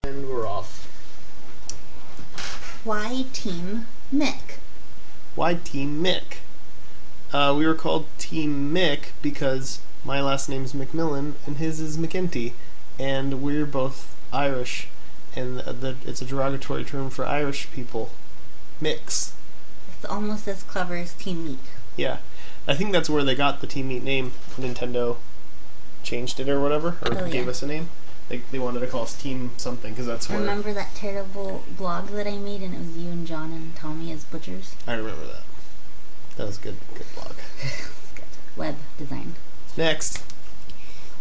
And we're off. Why Team Mick? Why Team Mick? We were called Team Mick because my last name's McMillan and his is McEntee, and we're both Irish, and it's a derogatory term for Irish people. Mix. It's almost as clever as Team Meat. Yeah. I think that's where they got the Team Meat name. Nintendo changed it or whatever, or gave us a name. They wanted to call us Team something because that's where... Remember that terrible blog that I made and it was you and John and Tommy as butchers? I remember that. That was a good blog. Good. Web design. Next.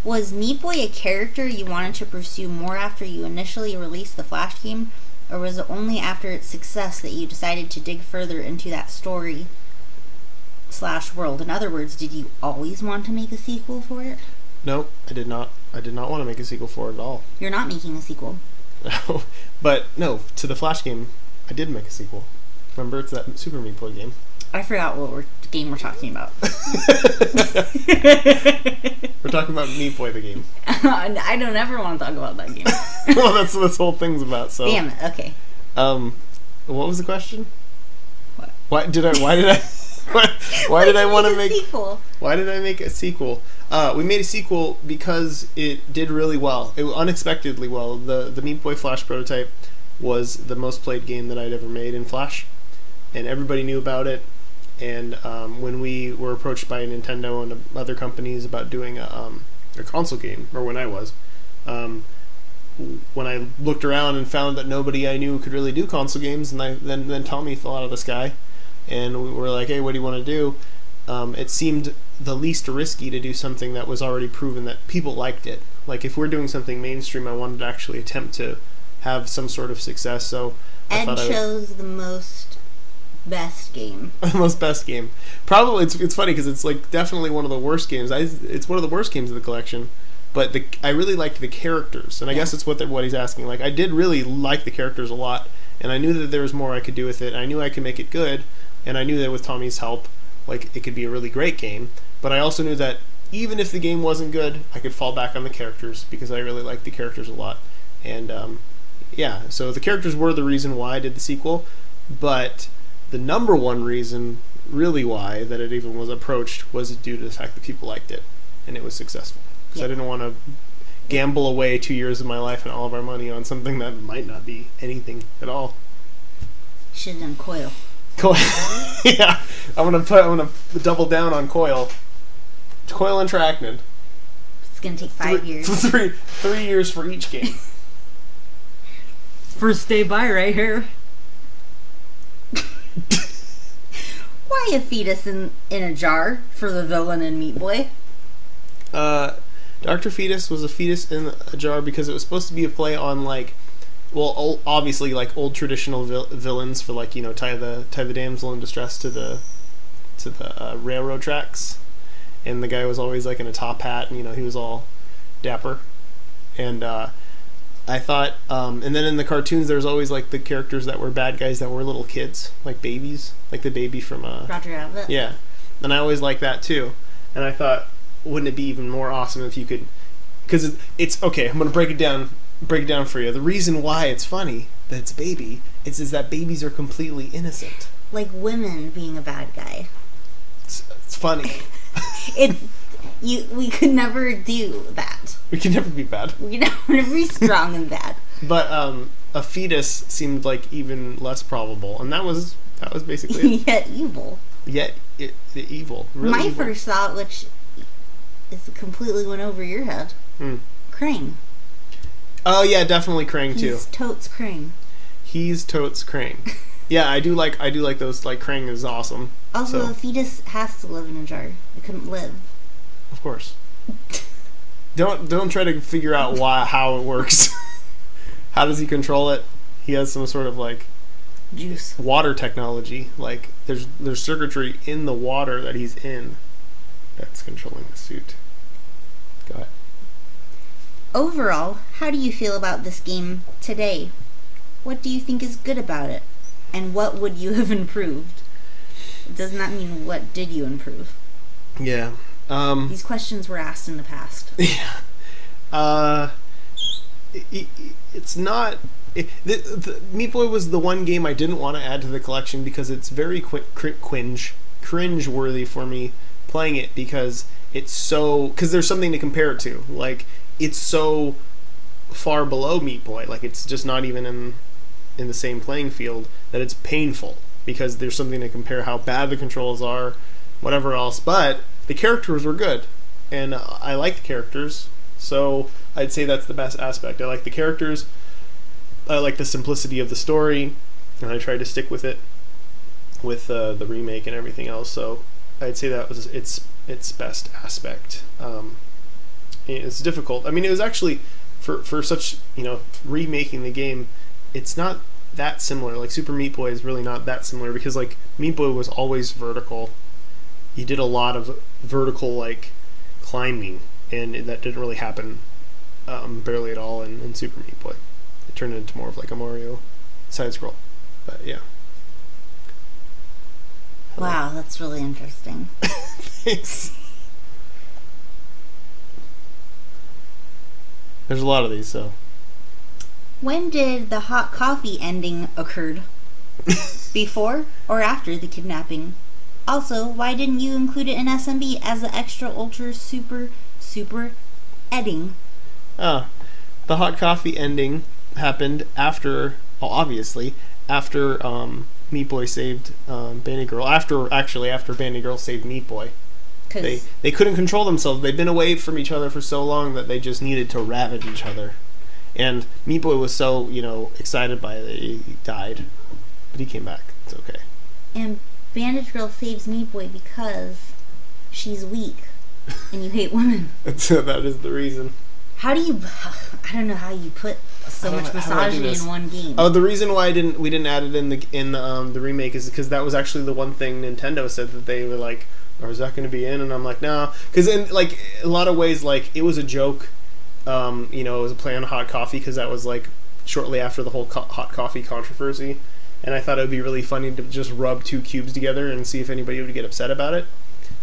Was Meat Boy a character you wanted to pursue more after you initially released the Flash game, or was it only after its success that you decided to dig further into that story / world? In other words, did you always want to make a sequel for it? No, I did not. I did not want to make a sequel for it at all. You're not making a sequel. But no, to the Flash game, I did make a sequel. Remember, it's that Super Meat Boy game. I forgot what game we're talking about. We're talking about Meat Boy the game. I don't ever want to talk about that game. Well, that's what this whole thing's about. So. Damn it. Okay. What was the question? What? Why did I want to make sequel? Why did I make a sequel? We made a sequel because it did really well. It unexpectedly well. The Meat Boy Flash prototype was the most played game that I'd ever made in Flash, and everybody knew about it. And when we were approached by Nintendo and other companies about doing a console game, or when I was, when I looked around and found that nobody I knew could really do console games, and then Tommy fell out of the sky, and we were like, hey, what do you want to do? It seemed the least risky to do something that was already proven that people liked it. Like, if we're doing something mainstream, I wanted to actually attempt to have some sort of success. So Ed chose the most best game. The most best game. Probably, it's funny because it's like definitely one of the worst games. It's one of the worst games of the collection. But I really liked the characters, and I guess it's what he's asking. Like, I did really like the characters a lot, and I knew that there was more I could do with it. I knew I could make it good, and I knew that with Tommy's help, like, it could be a really great game. But I also knew that even if the game wasn't good, I could fall back on the characters because I really liked the characters a lot. And yeah, so the characters were the reason why I did the sequel, but the number one reason, really why, that it even was approached was due to the fact that people liked it, and it was successful. Because I didn't want to gamble away 2 years of my life and all of our money on something that might not be anything at all. Should have done Coil. Coil. Yeah, I'm gonna double down on Coil. Coil and Trachnid. It's gonna take 5 years. 3 years for each game. First day buy right here. Why a fetus in a jar for the villain in Meat Boy? Dr. Fetus was a fetus in a jar because it was supposed to be a play on, like, well, obviously, like, old traditional villains for, like, you know, tie the damsel in distress to the railroad tracks, and the guy was always, like, in a top hat, and, you know, he was all dapper, and I thought, and then in the cartoons, there was always, like, the characters that were bad guys that were little kids, like babies, like the baby from Roger Rabbit. Yeah, and I always liked that too, and I thought, wouldn't it be even more awesome if you could, because it's okay, I'm gonna break it down for you. The reason why it's funny that it's a baby is that babies are completely innocent. Like women being a bad guy. It's funny. We could never do that. We can never be bad. We can never be strong and bad. But a fetus seemed like even less probable, and that was basically it. Yet evil. The evil. Really My evil. first thought, which is completely went over your head, Krang. Oh yeah, definitely Krang too. He's totes Krang. He's totes Krang. Yeah, I do like those. Like, Krang is awesome. Also, a fetus has to live in a jar. It couldn't live. Of course. Don't try to figure out how it works. How does he control it? He has some sort of, like, juice, water technology. Like, there's circuitry in the water that he's in that's controlling the suit. Go ahead. Overall, how do you feel about this game today? What do you think is good about it? And what would you have improved? It does not mean what did you improve. Yeah. These questions were asked in the past. Yeah. it's not. The Meat Boy was the one game I didn't want to add to the collection because it's very cringe worthy for me playing it because it's so because there's something to compare it to. Like it's so far below Meat Boy. Like it's just not even in the same playing field that it's painful because there's something to compare how bad the controls are, whatever else. But the characters were good, and I like the characters, so I'd say that's the best aspect. I like the characters, I like the simplicity of the story, and I tried to stick with it with the remake and everything else. So I'd say that was its best aspect. It's difficult. I mean, it was actually for such remaking the game. It's not that similar. Like Super Meat Boy is really not that similar because like Meat Boy was always vertical. You did a lot of vertical like climbing, and that didn't really happen barely at all in Super Meat Boy. It turned into more of like a Mario side scroll. But yeah. Wow, that's really interesting. Thanks. There's a lot of these, so. When did the hot coffee ending occurred? Before or after the kidnapping? Also, why didn't you include it in SMB as the extra ultra super ending? The hot coffee ending happened after, obviously, after Meat Boy saved Bandy Girl. After Bandy Girl saved Meat Boy. They couldn't control themselves. They'd been away from each other for so long that they just needed to ravage each other. And Meat Boy was so, excited by it that he died. But he came back. It's okay. And Bandage Girl saves Meat Boy because she's weak and you hate women. That is the reason. How do you... I don't know how you put so much misogyny in one game. Oh, the reason why we didn't add it in the remake is because that was actually the one thing Nintendo said that they were like, or is that going to be in? And I'm like, no. Because in like a lot of ways, like it was a joke. It was a play on hot coffee because that was like shortly after the whole hot coffee controversy. And I thought it would be really funny to just rub two cubes together and see if anybody would get upset about it.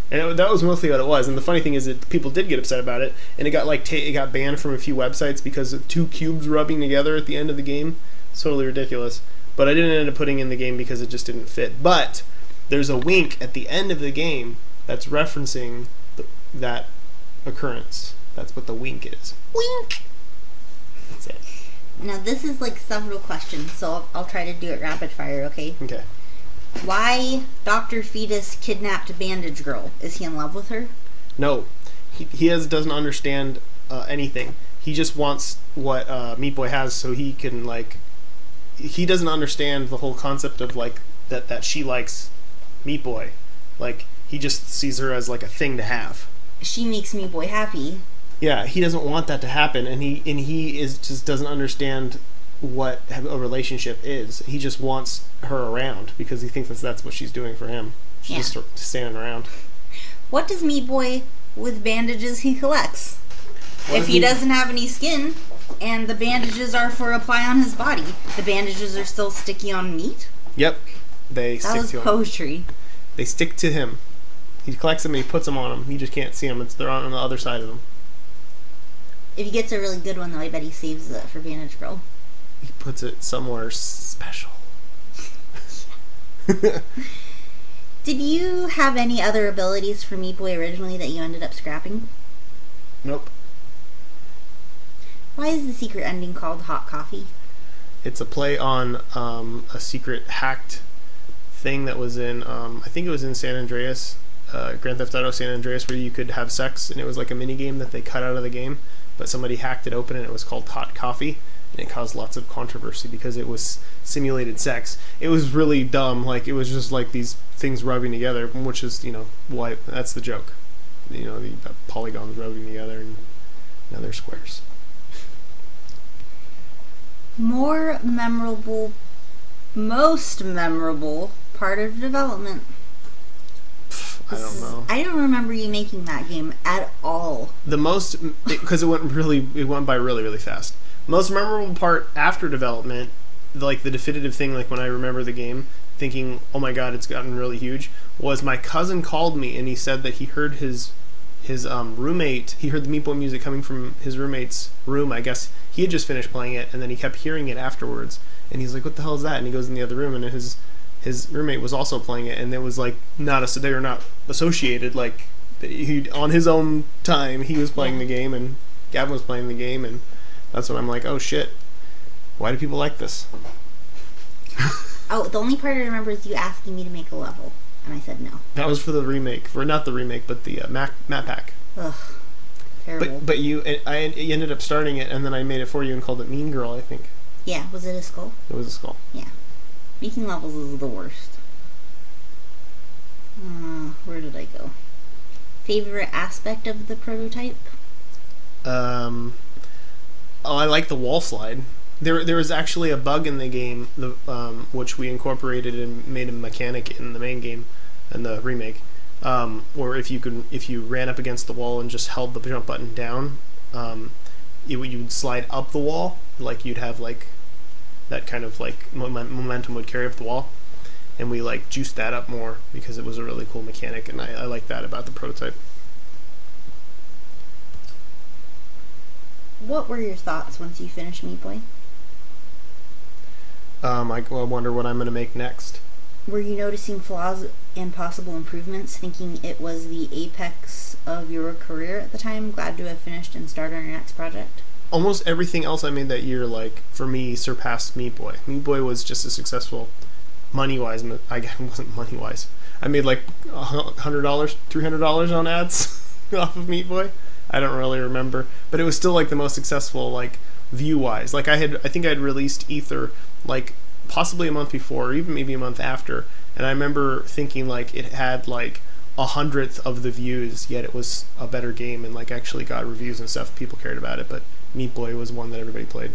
And that was mostly what it was. And the funny thing is that people did get upset about it, and it got it got banned from a few websites because of two cubes rubbing together at the end of the game. It's totally ridiculous. But I didn't end up putting in the game because it just didn't fit. But there's a wink at the end of the game that's referencing that occurrence. That's what the wink is. Wink! That's it. Now this is like several questions, so I'll try to do it rapid fire, okay? Okay. Why Dr. Fetus kidnapped Bandage Girl? Is he in love with her? No. He doesn't understand anything. He just wants what Meat Boy has so he can, like... He doesn't understand the whole concept of, like, that she likes Meat Boy. Like, he just sees her as, like, a thing to have. She makes Meat Boy happy. Yeah, he doesn't want that to happen, and he just doesn't understand what a relationship is. He just wants her around because he thinks that's what she's doing for him. She's just standing around. What does Meat Boy with bandages he collects? If he doesn't have any skin and the bandages are for apply on his body, the bandages are still sticky on meat? Yep. That was poetry. They stick to him. He collects them and he puts them on him. You just can't see them. They're on the other side of him. If he gets a really good one, though, I bet he saves it for Bandage Girl. He puts it somewhere special. Did you have any other abilities for Meat Boy originally that you ended up scrapping? Nope. Why is the secret ending called Hot Coffee? It's a play on a secret hacked thing that was in, I think it was in San Andreas, Grand Theft Auto San Andreas, where you could have sex, and it was like a mini game that they cut out of the game, but somebody hacked it open and it was called Hot Coffee, and it caused lots of controversy because it was simulated sex. It was really dumb. Like, it was just like these things rubbing together, which is, why that's the joke. The polygons rubbing together, and now they're squares. Most memorable part of development. I don't know. I don't remember you making that game at all. Because it went by really, really fast. Most memorable part after development, like the definitive thing, like when I remember the game, thinking, oh my god, it's gotten really huge, was my cousin called me and he said that he heard his his roommate, he heard the Meat Boy music coming from his roommate's room. I guess he had just finished playing it, and then he kept hearing it afterwards. And he's like, "What the hell is that?" And he goes in the other room, and his roommate was also playing it, and it was like they were not associated. Like he on his own time, he was playing the game, and Gavin was playing the game, and that's when I'm like, "Oh shit, why do people like this?" Oh, the only part I remember is you asking me to make a level, and I said no. That was for the remake, for not the remake, but the map pack. Ugh, terrible. But you ended up starting it, and then I made it for you and called it Mean Girl, I think. Yeah, was it a skull? It was a skull. Yeah. Making levels is the worst. Where did I go? Favorite aspect of the prototype? Oh, I like the wall slide. There was actually a bug in the game, which we incorporated and made a mechanic in the main game, in the remake, where if you ran up against the wall and just held the jump button down, you would slide up the wall, like you'd have like that kind of like momentum would carry up the wall, and we like juiced that up more because it was a really cool mechanic, and I like that about the prototype. What were your thoughts once you finished Meat Boy? I wonder what I'm going to make next. Were you noticing flaws and possible improvements, thinking it was the apex of your career at the time? Glad to have finished and started on your next project? Almost everything else I made that year, like, for me, surpassed Meat Boy. Meat Boy was just as successful money-wise. It wasn't money-wise. I made like $100, $300 on ads off of Meat Boy. I don't really remember. But it was still like the most successful, like, view-wise. Like, I think I had released Ether like possibly a month before, or even maybe a month after, and I remember thinking like it had like 100th of the views, yet it was a better game and like actually got reviews and stuff. People cared about it, but Meat Boy was one that everybody played.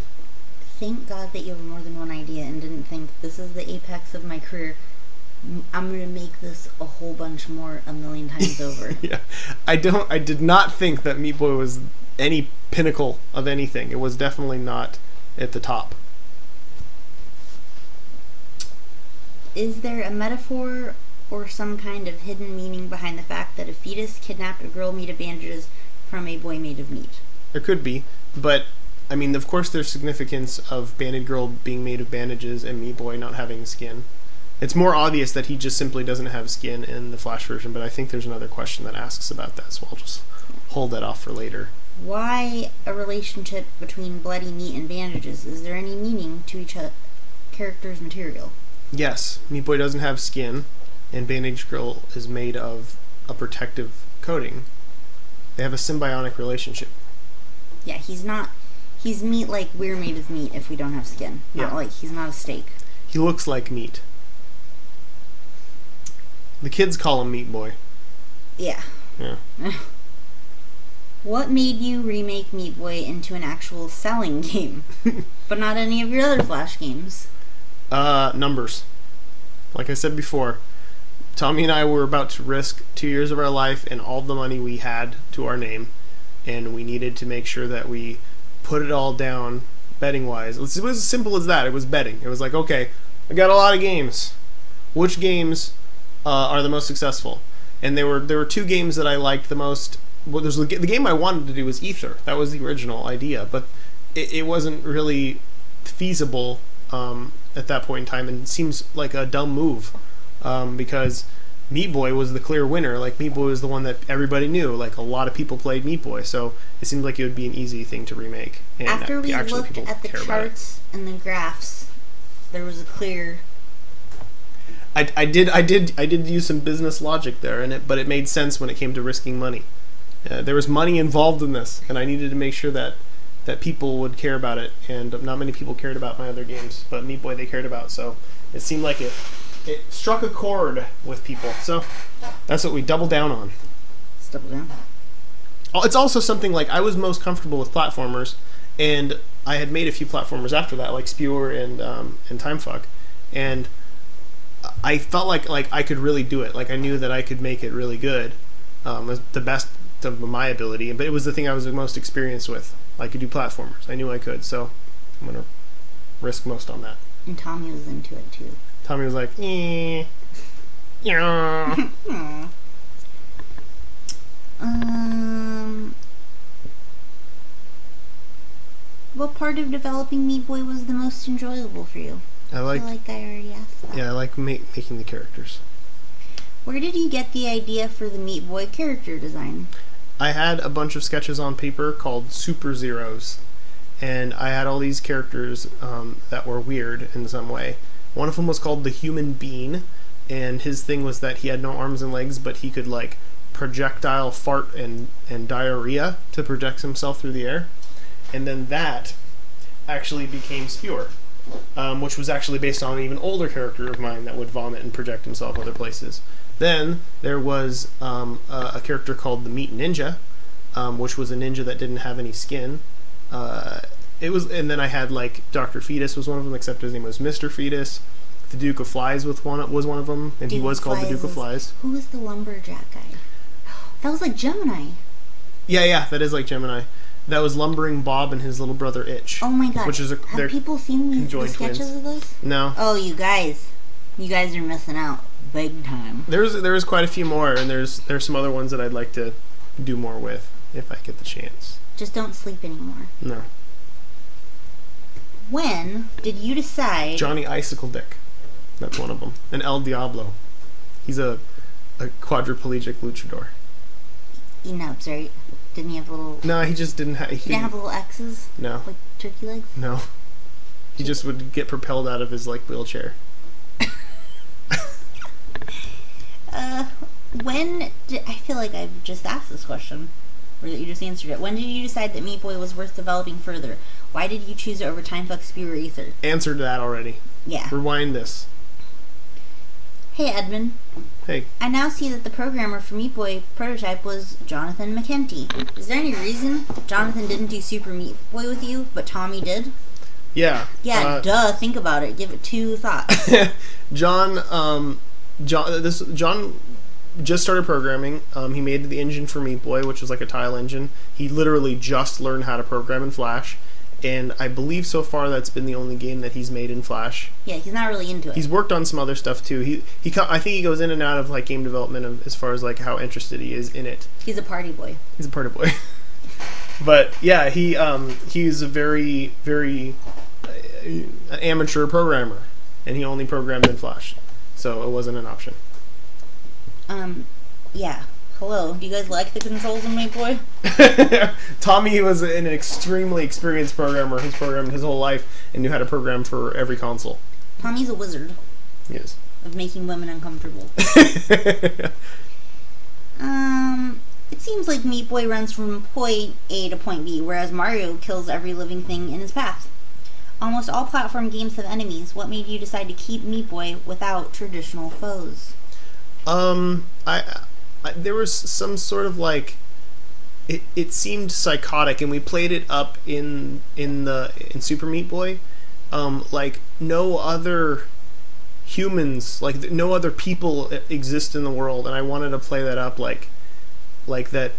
Thank God that you have more than one idea and didn't think this is the apex of my career. I'm gonna make this a whole bunch more a million times over. Yeah, I did not think that Meat Boy was any pinnacle of anything. It was definitely not at the top. Is there a metaphor or some kind of hidden meaning behind the fact that a fetus kidnapped a girl made of bandages from a boy made of meat? There could be, but I mean, of course there's significance of Banded Girl being made of bandages and Meat Boy not having skin. It's more obvious that he just simply doesn't have skin in the Flash version, but I think there's another question that asks about that, so I'll just hold that off for later. Why a relationship between bloody meat and bandages? Is there any meaning to each character's material? Yes, Meat Boy doesn't have skin, and Bandage Girl is made of a protective coating. They have a symbiotic relationship. Yeah, he's meat like we're made of meat if we don't have skin. Not like he's not a steak. He looks like meat. The kids call him Meat Boy. Yeah. Yeah. What made you remake Meat Boy into an actual selling game, but not any of your other Flash games? Numbers. Like I said before, Tommy and I were about to risk 2 years of our life and all the money we had to our name, and we needed to make sure that we put it all down betting wise. It was as simple as that. It was betting. It was like, okay, I got a lot of games. Which games are the most successful? And there were two games that I liked the most. Well, the game I wanted to do was Ether. That was the original idea, but it wasn't really feasible at that point in time, and it seems like a dumb move because Meat Boy was the clear winner. Like, Meat Boy was the one that everybody knew. Like, a lot of people played Meat Boy, so it seemed like it would be an easy thing to remake. And after we looked at the charts and the graphs, there was a clear... I did use some business logic there in it, but it made sense when it came to risking money. There was money involved in this, and I needed to make sure that people would care about it, and not many people cared about my other games, but Meat Boy they cared about, so it seemed like it struck a chord with people, so that's what we doubled down on. Let's double down. It's also something like I was most comfortable with platformers, and I had made a few platformers after that, like Spewer and Timefuck, and I felt like I could really do it. Like, I knew that I could make it really good, the best of my ability, but it was the thing I was the most experienced with. I could do platformers. I knew I could, so I'm going to risk most on that. And Tommy was into it, too. Tommy was like, yeah. What part of developing Meat Boy was the most enjoyable for you? I feel like I already asked that. Yeah, I like making the characters. Where did you get the idea for the Meat Boy character design? I had a bunch of sketches on paper called Super Zeros, and I had all these characters that were weird in some way. One of them was called the Human Bean, and his thing was that he had no arms and legs, but he could like projectile fart and diarrhea to project himself through the air. And then that actually became Spewer, which was actually based on an even older character of mine that would vomit and project himself other places. Then there was a character called the Meat Ninja, which was a ninja that didn't have any skin. And then I had like Dr. Fetus was one of them, except his name was Mr. Fetus. The Duke of Flies was one of them, and he was called the Duke of Flies. Who was the lumberjack guy? That was like Gemini. Yeah, that is like Gemini. That was Lumbering Bob and his little brother Itch. Oh my god! Have people seen the sketches of those? No. Oh, you guys are missing out big time. There's quite a few more, and there's some other ones that I'd like to do more with if I get the chance. Just don't sleep anymore. No. When did you decide? Johnny Icicle Dick. That's one of them. And El Diablo. He's a quadriplegic luchador. He nubs, right? Didn't he have little... No, he just didn't have... He didn't have little X's? No. Like turkey legs? No. He just would get propelled out of his, like, wheelchair. I feel like I've just asked this question. Or that you just answered it. When did you decide that Meat Boy was worth developing further? Why did you choose it over Time Fuck Spew or Ether? Answered that already. Yeah. Rewind this. Hey, Edmund. Hey. I now see that the programmer for Meat Boy prototype was Jonathan McKenty. Is there any reason Jonathan didn't do Super Meat Boy with you, but Tommy did? Yeah. Yeah, duh. Think about it. Give it 2 thoughts. John just started programming. He made the engine for Meat Boy, which was like a tile engine. He literally just learned how to program in Flash. And I believe so far that's been the only game that he's made in Flash. Yeah, he's not really into it. He's worked on some other stuff too. I think he goes in and out of like game development as far as like how interested he is in it. He's a party boy. He's a party boy. But yeah, he's a very amateur programmer, and he only programmed in Flash, so it wasn't an option. Yeah. Hello. Do you guys like the controls in Meat Boy? Tommy was an extremely experienced programmer who's programmed his whole life and knew how to program for every console. Tommy's a wizard. He is. Of making women uncomfortable. It seems like Meat Boy runs from point A to point B, whereas Mario kills every living thing in his path. Almost all platform games have enemies. What made you decide to keep Meat Boy without traditional foes? There was some sort of like it seemed psychotic, and we played it up in Super Meat Boy. Like no other humans, like no other people exist in the world, and I wanted to play that up like that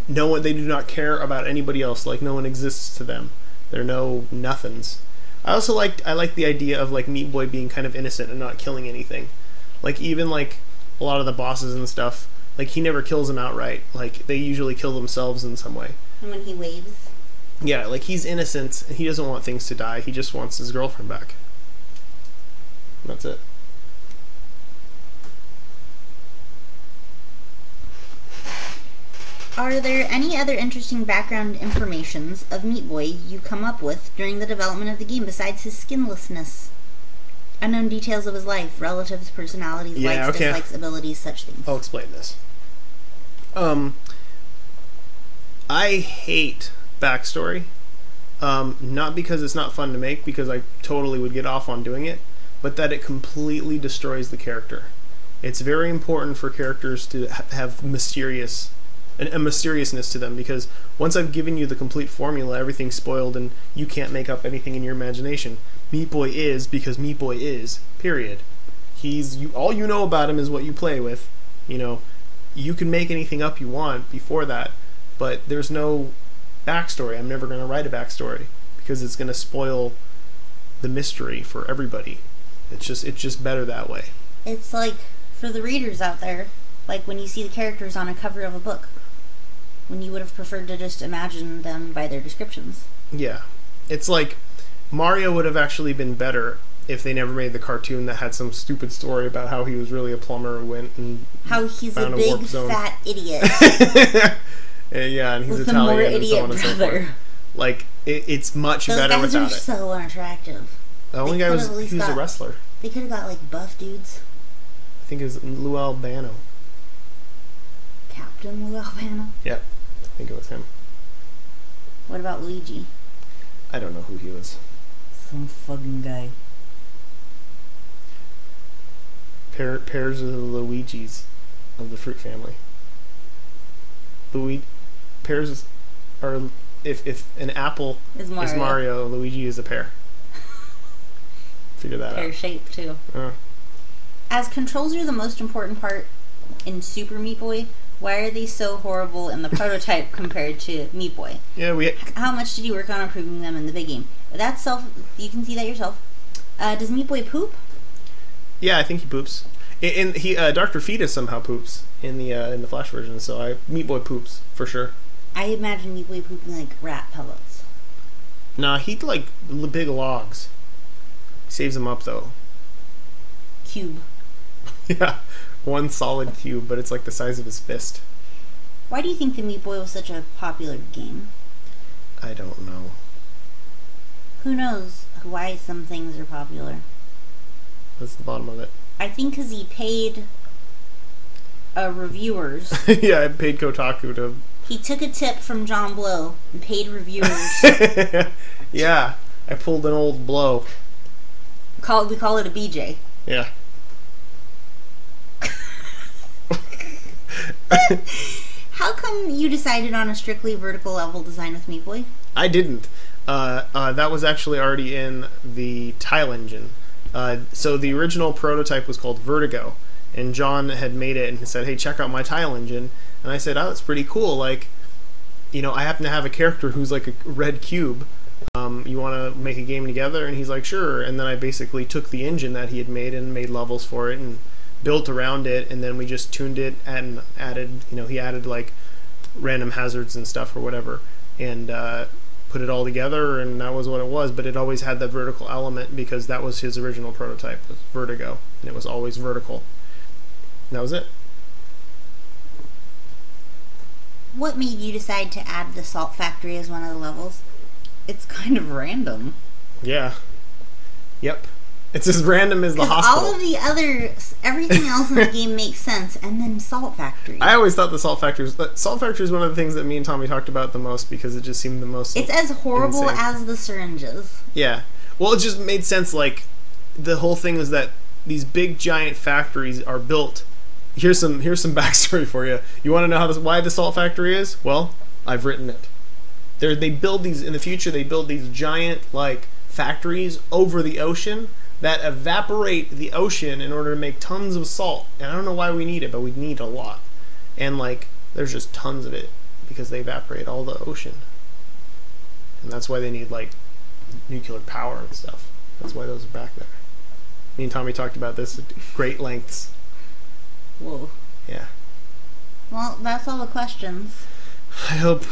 no one, they do not care about anybody else, like no one exists to them. They're no nothings. I also liked the idea of like Meat Boy being kind of innocent and not killing anything. Like even like a lot of the bosses and stuff, like he never kills them outright. Like they usually kill themselves in some way. And when he waves? Yeah, like he's innocent and he doesn't want things to die. He just wants his girlfriend back. That's it. Are there any other interesting background informations of Meat Boy you come up with during the development of the game besides his skinlessness? Unknown details of his life, relatives, personalities, likes, dislikes, abilities, such things. I'll explain this. I hate backstory. Not because it's not fun to make, because I totally would get off on doing it, but that it completely destroys the character. It's very important for characters to have a mysteriousness to them, because once I've given you the complete formula, everything's spoiled and you can't make up anything in your imagination. Meat Boy is because Meat Boy is, period. All you know about him is what you play with. You know, you can make anything up you want before that, but there's no backstory. I'm never going to write a backstory because it's going to spoil the mystery for everybody. It's just better that way. It's like, for the readers out there, like when you see the characters on a cover of a book. when you would have preferred to just imagine them by their descriptions. Yeah. It's like Mario would have actually been better if they never made the cartoon that had some stupid story about how he was really a plumber who went and how he's a found big warp zone. fat idiot. Yeah, and he's with Italian a more and idiot so on and so brother. forth. Like, it's much Those better guys without are it. so unattractive. The only guy was he was a wrestler. They could have got like buff dudes. I think it was Lou Albano. Captain Lou Albano? Yep, I think it was him. What about Luigi? I don't know who he was. Some fucking guy. Pairs of the Luigis of the fruit family. Pairs are if an apple is Mario, Luigi is a pear. Figure that out. Pear shape too. As controls are the most important part in Super Meat Boy, why are they so horrible in the prototype compared to Meat Boy? Yeah, How much did you work on improving them in the big game? That's you can see that yourself. Does Meat Boy poop? Yeah, I think he poops. And he Dr. Fetus somehow poops in the Flash version, so Meat Boy poops for sure. I imagine Meat Boy pooping like rat pellets. Nah, he'd like big logs. Saves them up though. Cube. Yeah, one solid cube, but it's like the size of his fist. Why do you think the Meat Boy was such a popular game? I don't know. Who knows why some things are popular? That's the bottom of it. I think because he paid reviewers. Yeah, I paid Kotaku to... He took a tip from John Blow and paid reviewers. Yeah, I pulled an old blow. We call it a BJ. Yeah. How come you decided on a strictly vertical level design with Meat Boy? I didn't. That was actually already in the tile engine. So the original prototype was called Vertigo, and John had made it and said, "Hey, check out my tile engine." And I said, "Oh, that's pretty cool. Like, you know, I happen to have a character who's like a red cube. You want to make a game together?" And he's like, "Sure." And then I basically took the engine that he had made and made levels for it and built around it, and then we just tuned it and added, you know, he added like random hazards and stuff or whatever, and put it all together, and that was what it was. But it always had that vertical element because that was his original prototype, was Vertigo, and it was always vertical. And that was it. What made you decide to add the salt factory as one of the levels? It's kind of random. Yeah. Yep. It's as random as the hospital. All of the everything else in the game makes sense, and then Salt Factory. I always thought the Salt Factory is one of the things that me and Tommy talked about the most because it just seemed the most. It's as horrible as the syringes. Yeah. Well, it just made sense. Like, the whole thing is that these big giant factories are built. Here's some backstory for you. You want to know why the Salt Factory is? Well, I've written it. They build these in the future. They build these giant like factories over the ocean that evaporate the ocean in order to make tons of salt. And I don't know why we need it, but we need a lot. And like, there's just tons of it because they evaporate all the ocean. And that's why they need like nuclear power and stuff. That's why those are back there. Me and Tommy talked about this at great lengths. Whoa. Yeah. Well, that's all the questions. I hope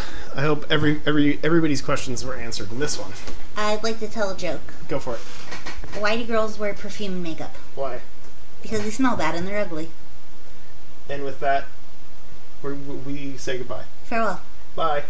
everybody's questions were answered in this one. I'd like to tell a joke. Go for it. Why do girls wear perfume and makeup? Why? Because they smell bad and they're ugly. And with that, we say goodbye. Farewell. Bye.